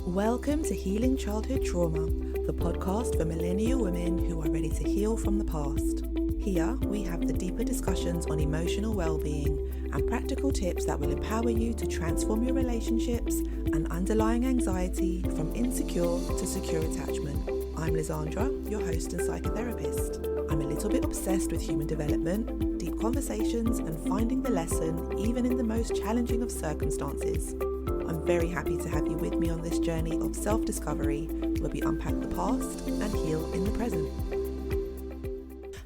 Welcome to Healing Childhood Trauma, the podcast for millennial women who are ready to heal from the past. Here, we have the deeper discussions on emotional well-being and practical tips that will empower you to transform your relationships and underlying anxiety from insecure to secure attachment. I'm Lizandra, your host and psychotherapist. I'm a little bit obsessed with human development, deep conversations, and finding the lesson even in the most challenging of circumstances. I'm very happy to have you with me on this journey of self-discovery where we unpack the past and heal in the present.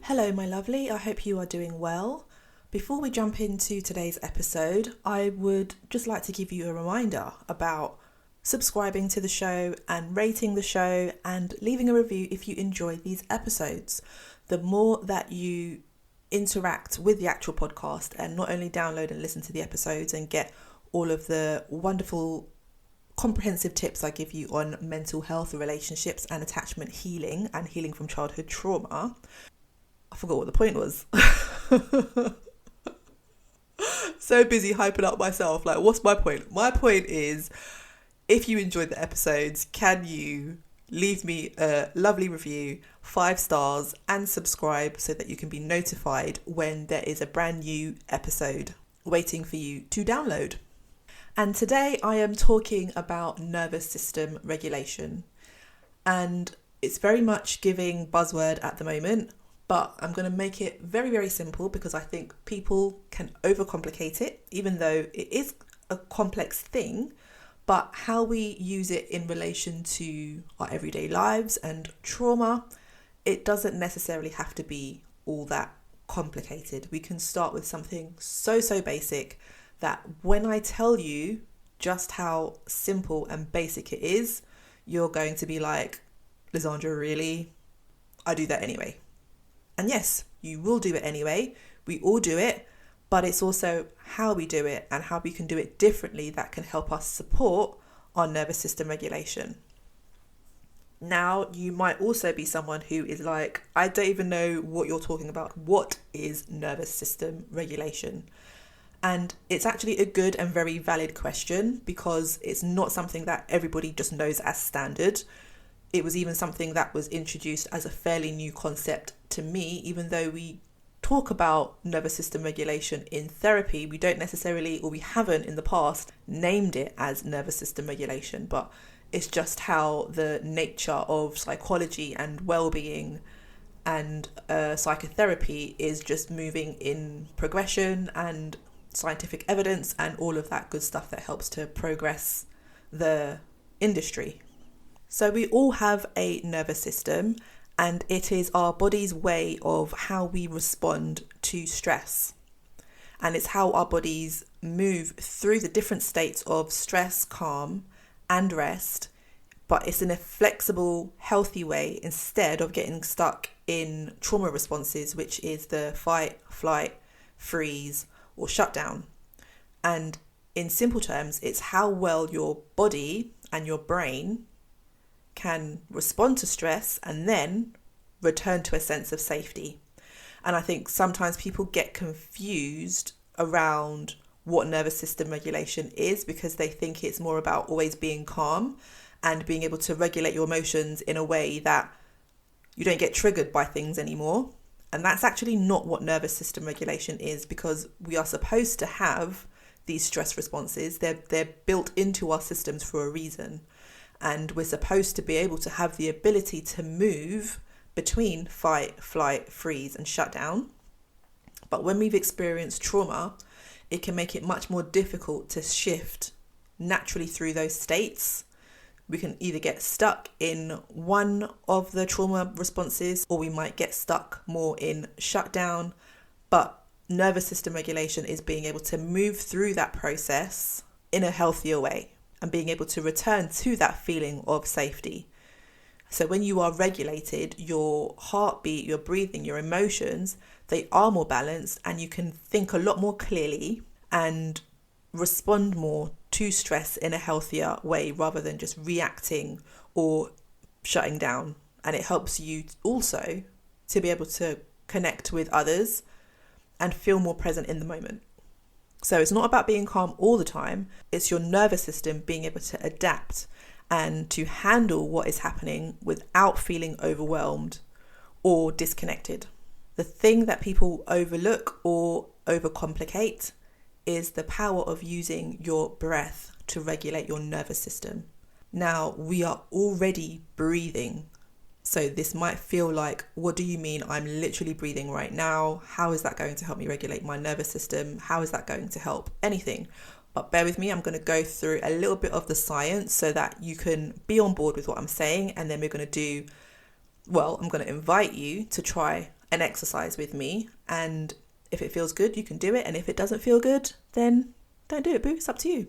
Hello, my lovely. I hope you are doing well. Before we jump into today's episode, I would just like to give you a reminder about subscribing to the show and rating the show and leaving a review if you enjoy these episodes. The more that you interact with the actual podcast and not only download and listen to the episodes and get all of the wonderful comprehensive tips I give you on mental health, relationships and attachment healing and healing from childhood trauma. I forgot what the point was. So busy hyping up myself. Like, what's my point? My point is, if you enjoyed the episodes, can you leave me a lovely review, 5 stars, and subscribe so that you can be notified when there is a brand new episode waiting for you to download. And today I am talking about nervous system regulation. And it's very much giving buzzword at the moment, but I'm going to make it very, very simple because I think people can overcomplicate it, even though it is a complex thing. But how we use it in relation to our everyday lives and trauma, it doesn't necessarily have to be all that complicated. We can start with something so basic that when I tell you just how simple and basic it is, you're going to be like, Lizandra, really? I do that anyway. And yes, you will do it anyway. We all do it, but it's also how we do it and how we can do it differently that can help us support our nervous system regulation. Now, you might also be someone who is like, I don't even know what you're talking about. What is nervous system regulation? And it's actually a good and very valid question because it's not something that everybody just knows as standard. It was even something that was introduced as a fairly new concept to me, even though we talk about nervous system regulation in therapy, we don't necessarily, or we haven't in the past, named it as nervous system regulation, but it's just how the nature of psychology and well-being and psychotherapy is just moving in progression and scientific evidence and all of that good stuff that helps to progress the industry. So we all have a nervous system, and it is our body's way of how we respond to stress. And it's how our bodies move through the different states of stress, calm, and rest, but it's in a flexible, healthy way instead of getting stuck in trauma responses, which is the fight, flight, freeze, or shutdown. And in simple terms, it's how well your body and your brain can respond to stress and then return to a sense of safety. And I think sometimes people get confused around what nervous system regulation is because they think it's more about always being calm and being able to regulate your emotions in a way that you don't get triggered by things anymore. And that's actually not what nervous system regulation is, because we are supposed to have these stress responses. They're built into our systems for a reason. And we're supposed to be able to have the ability to move between fight, flight, freeze, and shutdown. But when we've experienced trauma, it can make it much more difficult to shift naturally through those states. We can either get stuck in one of the trauma responses, or we might get stuck more in shutdown. But nervous system regulation is being able to move through that process in a healthier way and being able to return to that feeling of safety. So when you are regulated, your heartbeat, your breathing, your emotions, they are more balanced, and you can think a lot more clearly and respond more to stress in a healthier way rather than just reacting or shutting down. And it helps you also to be able to connect with others and feel more present in the moment. So it's not about being calm all the time. It's your nervous system being able to adapt and to handle what is happening without feeling overwhelmed or disconnected. The thing that people overlook or overcomplicate is the power of using your breath to regulate your nervous system. Now, we are already breathing. So this might feel like, what do you mean? I'm literally breathing right now. How is that going to help me regulate my nervous system? How is that going to help anything? But bear with me, I'm going to go through a little bit of the science so that you can be on board with what I'm saying. And then I'm going to invite you to try an exercise with me. And if it feels good, you can do it. And if it doesn't feel good, then don't do it, boo. It's up to you.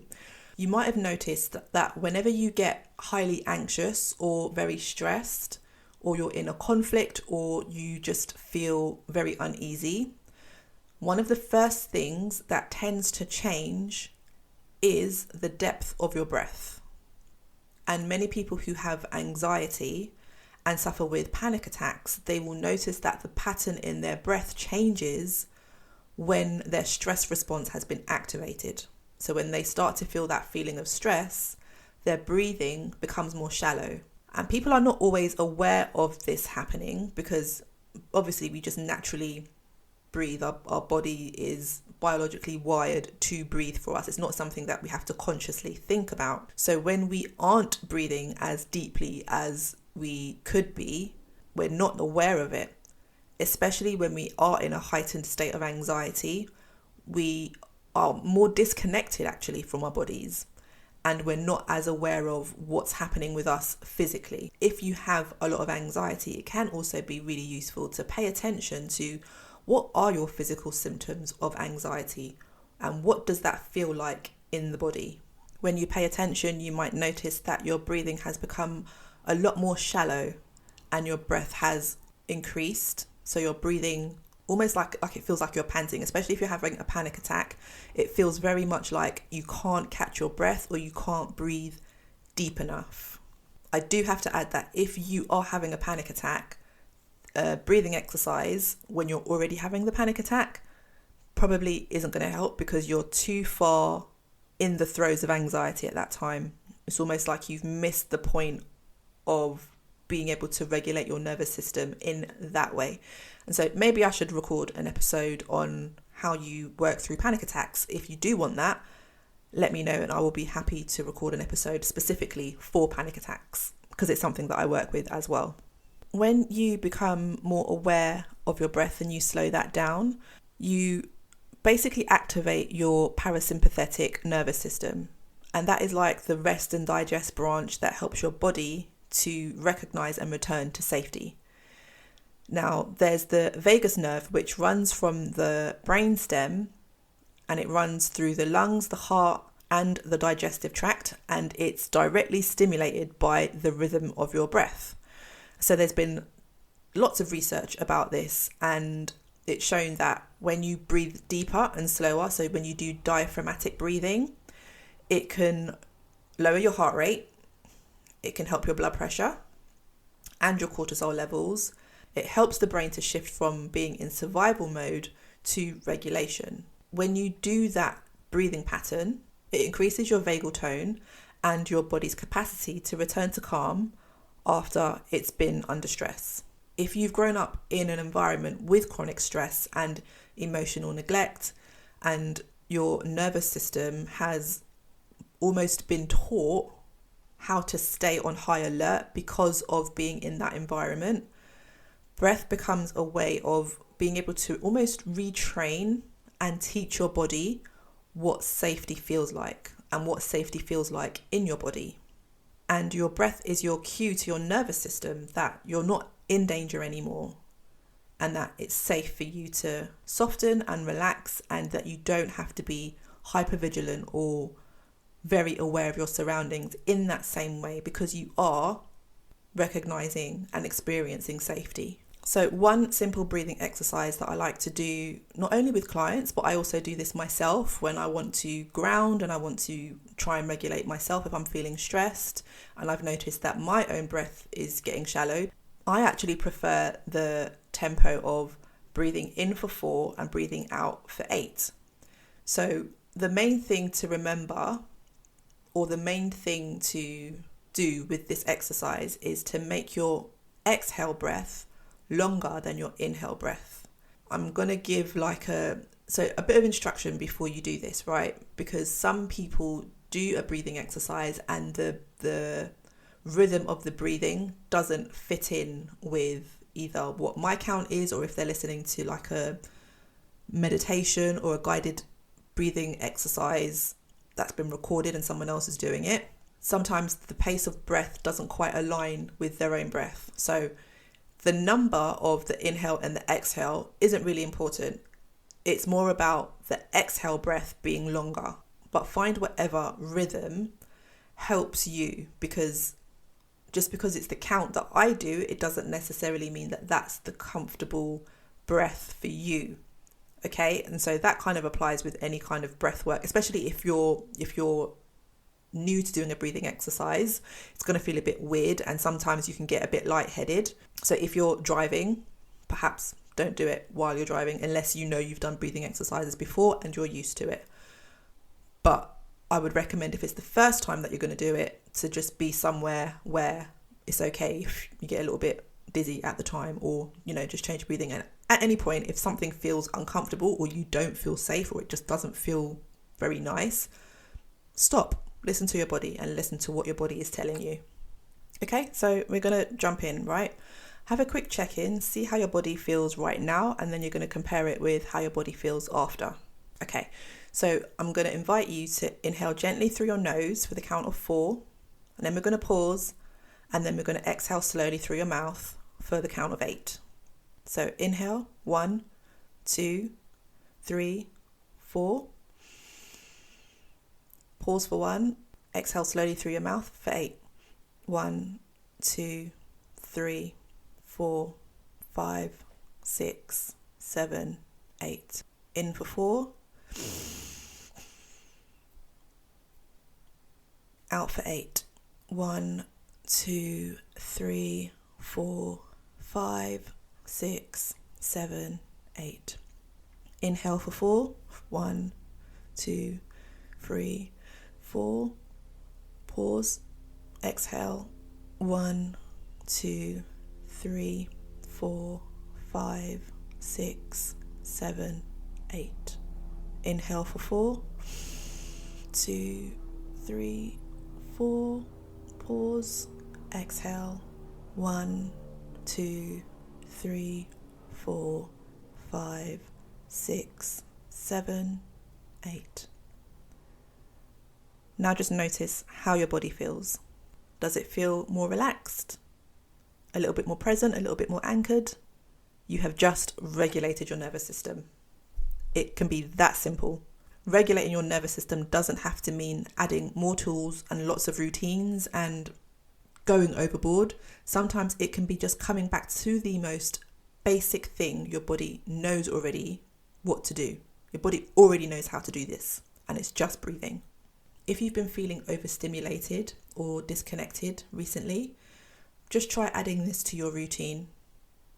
You might have noticed that whenever you get highly anxious or very stressed, or you're in a conflict, or you just feel very uneasy, one of the first things that tends to change is the depth of your breath. And many people who have anxiety and suffer with panic attacks, they will notice that the pattern in their breath changes when their stress response has been activated. So when they start to feel that feeling of stress, their breathing becomes more shallow. And people are not always aware of this happening because obviously we just naturally breathe. Our body is biologically wired to breathe for us. It's not something that we have to consciously think about. So when we aren't breathing as deeply as we could be, we're not aware of it. Especially when we are in a heightened state of anxiety, we are more disconnected actually from our bodies. And we're not as aware of what's happening with us physically. If you have a lot of anxiety, it can also be really useful to pay attention to what are your physical symptoms of anxiety and what does that feel like in the body. When you pay attention, you might notice that your breathing has become a lot more shallow and your breath has increased. So you're breathing almost like it feels like you're panting, especially if you're having a panic attack. It feels very much like you can't catch your breath or you can't breathe deep enough. I do have to add that if you are having a panic attack, breathing exercise when you're already having the panic attack probably isn't going to help because you're too far in the throes of anxiety at that time. It's almost like you've missed the point of being able to regulate your nervous system in that way. And so maybe I should record an episode on how you work through panic attacks. If you do want that, let me know and I will be happy to record an episode specifically for panic attacks because it's something that I work with as well. When you become more aware of your breath and you slow that down, you basically activate your parasympathetic nervous system. And that is like the rest and digest branch that helps your body to recognize and return to safety. Now, there's the vagus nerve, which runs from the brainstem and it runs through the lungs, the heart, and the digestive tract, and it's directly stimulated by the rhythm of your breath. So there's been lots of research about this, and it's shown that when you breathe deeper and slower, so when you do diaphragmatic breathing, it can lower your heart rate, it can help your blood pressure and your cortisol levels. It helps the brain to shift from being in survival mode to regulation. When you do that breathing pattern, it increases your vagal tone and your body's capacity to return to calm after it's been under stress. If you've grown up in an environment with chronic stress and emotional neglect, and your nervous system has almost been taught how to stay on high alert because of being in that environment, breath becomes a way of being able to almost retrain and teach your body what safety feels like and what safety feels like in your body. And your breath is your cue to your nervous system that you're not in danger anymore and that it's safe for you to soften and relax and that you don't have to be hypervigilant or very aware of your surroundings in that same way because you are recognizing and experiencing safety. So one simple breathing exercise that I like to do, not only with clients, but I also do this myself when I want to ground and I want to try and regulate myself if I'm feeling stressed and I've noticed that my own breath is getting shallow. I actually prefer the tempo of breathing in for 4 and breathing out for 8. So the main thing to remember, or the main thing to do with this exercise is to make your exhale breath longer than your inhale breath. I'm going to give a bit of instruction before you do this, right? Because some people do a breathing exercise and the rhythm of the breathing doesn't fit in with either what my count is, or if they're listening to like a meditation or a guided breathing exercise that's been recorded and someone else is doing it. Sometimes the pace of breath doesn't quite align with their own breath. So the number of the inhale and the exhale isn't really important. It's more about the exhale breath being longer. But find whatever rhythm helps you, because just because it's the count that I do, it doesn't necessarily mean that that's the comfortable breath for you. Okay, and so that kind of applies with any kind of breath work, especially if you're new to doing a breathing exercise. It's going to feel a bit weird, and sometimes you can get a bit lightheaded. So if you're driving, perhaps don't do it while you're driving unless you know you've done breathing exercises before and you're used to it. But I would recommend, if it's the first time that you're going to do it, to just be somewhere where it's okay if you get a little bit dizzy at the time, or just change breathing. And at any point, if something feels uncomfortable or you don't feel safe, or it just doesn't feel very nice, stop, listen to your body and listen to what your body is telling you. Okay, so we're going to jump in, right? Have a quick check-in, see how your body feels right now, and then you're going to compare it with how your body feels after. Okay, so I'm going to invite you to inhale gently through your nose for the count of 4, and then we're going to pause, and then we're going to exhale slowly through your mouth for the count of 8. So inhale, 1, 2, 3, 4. Pause for 1, exhale slowly through your mouth for 8. 1, 2, 3, 4, 5, 6, 7, 8. In for 4. Out for 8. 1, 2, 3, 4, 5, 6, 7, 8. Inhale for 4. 1, 2, 3, 4. Pause. Exhale. 1, 2, 3, 4, 5, 6, 7, 8. Inhale for 4. 2, 3, 4. Pause. Exhale. 1, 2, 3, 4, 5, 6, 7, 8. Now just notice how your body feels. Does it feel more relaxed? A little bit more present? A little bit more anchored? You have just regulated your nervous system. It can be that simple. Regulating your nervous system doesn't have to mean adding more tools and lots of routines and going overboard. Sometimes it can be just coming back to the most basic thing your body knows already what to do. Your body already knows how to do this, and it's just breathing. If you've been feeling overstimulated or disconnected recently, just try adding this to your routine,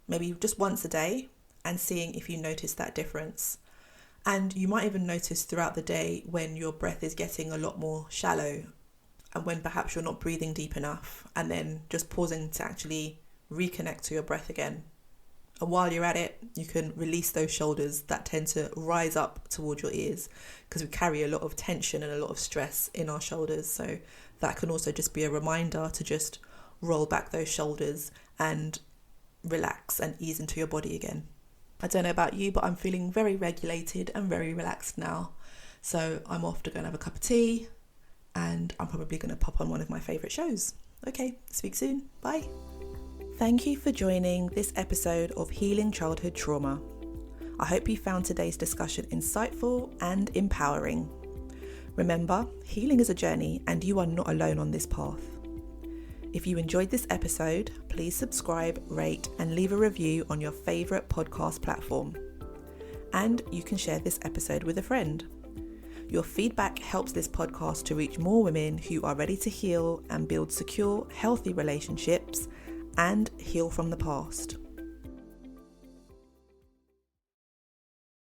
maybe just once a day, and seeing if you notice that difference. And you might even notice throughout the day when your breath is getting a lot more shallow, and when perhaps you're not breathing deep enough, and then just pausing to actually reconnect to your breath again. And while you're at it, you can release those shoulders that tend to rise up towards your ears, because we carry a lot of tension and a lot of stress in our shoulders. So that can also just be a reminder to just roll back those shoulders and relax and ease into your body again. I don't know about you, but I'm feeling very regulated and very relaxed now. So I'm off to go and have a cup of tea, and I'm probably going to pop on one of my favourite shows. Okay, speak soon. Bye. Thank you for joining this episode of Healing Childhood Trauma. I hope you found today's discussion insightful and empowering. Remember, healing is a journey and you are not alone on this path. If you enjoyed this episode, please subscribe, rate, and leave a review on your favourite podcast platform. And you can share this episode with a friend. Your feedback helps this podcast to reach more women who are ready to heal and build secure, healthy relationships and heal from the past.